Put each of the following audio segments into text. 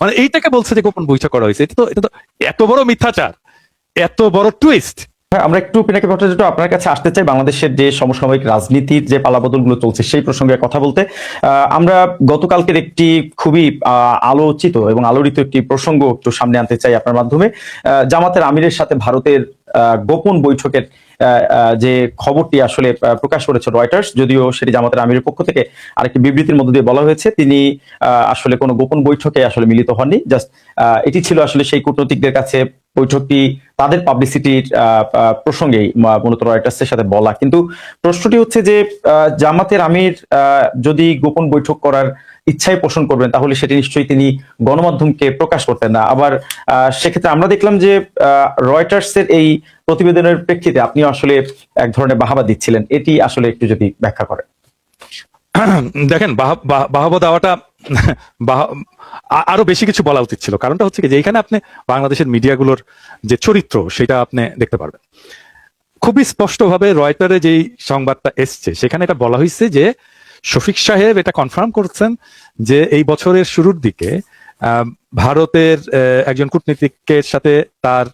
মানে এইটাকে বলছে যে গোপন বৈঠক করা হয়েছে, এটা তো এত বড় মিথ্যাচার, এত বড় টুইস্ট। হ্যাঁ, আমরা একটু পিনাকি ভট্টাচার্য আপনার কাছে আসতে চাই বাংলাদেশের যে সমসাময়িক রাজনীতির যে পালাবদলগুলো চলছে সেই প্রসঙ্গে কথা বলতে। আমরা গতকালকের একটি খুবই আলোচিত এবং আলোড়িত একটি প্রসঙ্গ একটু সামনে আনতে চাই আপনার মাধ্যমে। জামাতের আমিরের সাথে ভারতের গোপন বৈঠকের যে খবরটি আসলে প্রকাশ করেছে রয়টার্স, যদিও সেটি জামাতের আমিরের পক্ষ থেকে আরেকটি বিবৃতির মধ্য দিয়ে বলা হয়েছে তিনি আসলে কোনো গোপন বৈঠকে আসলে মিলিত হননি। জাস্ট এটি ছিল আসলে সেই কূটনৈতিকদের কাছে বৈঠকটি তাদের পাবলিসিটির প্রসঙ্গেই মূলত রয়টার্সের সাথে বলা। কিন্তু প্রশ্নটি হচ্ছে যে জামাতের আমির যদি গোপন বৈঠক করার ইচ্ছাই পোষণ করবেন তাহলে সেটি নিশ্চয়ই তিনি গণমাধ্যমকে প্রকাশ করতেন না। আবার সেক্ষেত্রে আমরা দেখলাম যে রয়টার্সের এই প্রতিবেদনের প্রেক্ষিতে আপনি আসলে এক ধরনের বাহাবা দিচ্ছিলেন, এটি আসলে একটু যদি ব্যাখ্যা করেন। দেখেন, বাহবা দেওয়াটা আরো বেশি কিছু বলা উচিত ছিল। কারণটা হচ্ছে কি যে এখানে আপনি বাংলাদেশের মিডিয়াগুলোর যে চরিত্র সেটা আপনি দেখতে পারবেন খুবই স্পষ্টভাবে। রয়টারে যেই সংবাদটা এসছে সেখানে এটা বলা হয়েছে যে শফিক সাহেব এটা কনফার্ম করছেন যে এই বছরের শুরুর দিকে ভারতের একজন কূটনীতিকের সাথে তার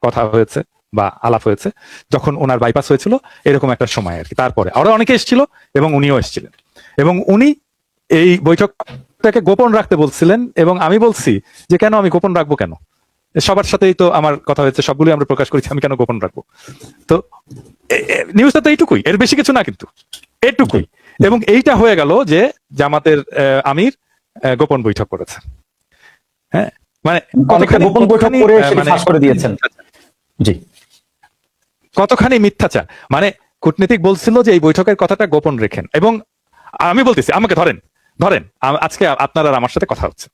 কথা হয়েছে বা আলাপ হয়েছে যখন ওনার বাইপাস হয়েছিল, এরকম একটা সময় আর কি। তারপরে আরো অনেকে এসেছিল এবং উনিও এসেছিলেন এবং উনি এই বৈঠকটাকে গোপন রাখতে বলছিলেন। এবং আমি বলছি যে কেন আমি গোপন রাখবো, কেন সবার সাথেই তো আমার কথা হয়েছে, সবগুলি আমরা প্রকাশ করেছি, আমি কেন গোপন রাখবো? তো নিউজটা তো এইটুকুই, এর বেশি কিছু না, কিন্তু এইটুকুই। এবং এইটা হয়ে গেল যে জামাতের আমির গোপন বৈঠক করেছে। হ্যাঁ, মানে গোপন বৈঠক করে সেটি ফাঁস করে দিয়েছেন। জি, কতখানি মিথ্যাচার। মানে কূটনীতিক বলছিল যে এই বৈঠকের কথাটা গোপন রেখেন, এবং আমি বলতেছি আমাকে ধরেন ধরেন আজকে আপনার আর আমার সাথে কথা হচ্ছে,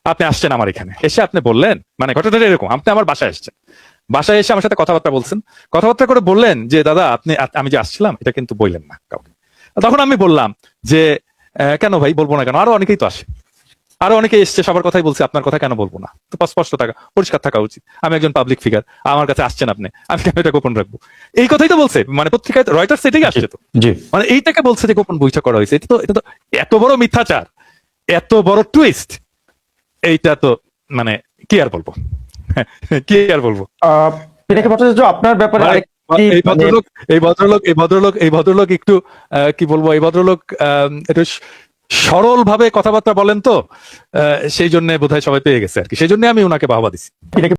আপনি আসছেন আমার এখানে, এসে আপনি বললেন, মানে ঘটনাটা এরকম, আপনি আমার বাসায় আসছেন, বাসায় এসে আমার সাথে কথাবার্তা বলছেন, কথাবার্তা করে বললেন যে দাদা আমি যে আসছিলাম এটা কিন্তু বললেন না কাউকে। তখন আমি বললাম যে কেন ভাই বলবো না কেন, আরো অনেকেই তো আসে, আরো অনেকে এসছে, সবার কথাই বলছি, আপনার কথা কেন বলবো না? তো স্পষ্ট থাকা, পরিষ্কার থাকা উচিত। আমি একজন পাবলিক ফিগার, আমার কাছে আসছেন আপনি, আমি কেন এটা গোপন রাখবো? এই কথাই তো বলছে, মানে পত্রিকায় রয়টার্স এটাই আসছে। তো মানে এইটাকে বলছে যে গোপন বৈঠক করা হয়েছে, এটা তো এত বড় মিথ্যাচার, এত বড় টুইস্ট। এইটা তো মানে কি আর বলবো, কি আর বলবো। পিনাকি ভট্টাচার্য আপনার ব্যাপারে এই ভদ্রলোক একটু কি বলবো, এই ভদ্রলোক একটু সরল ভাবে কথাবার্তা বলেন তো, সেই জন্য বোধহয় সবাই পেয়ে গেছে আর কি, সেই জন্য আমি ওনাকে বাহবা দিচ্ছি।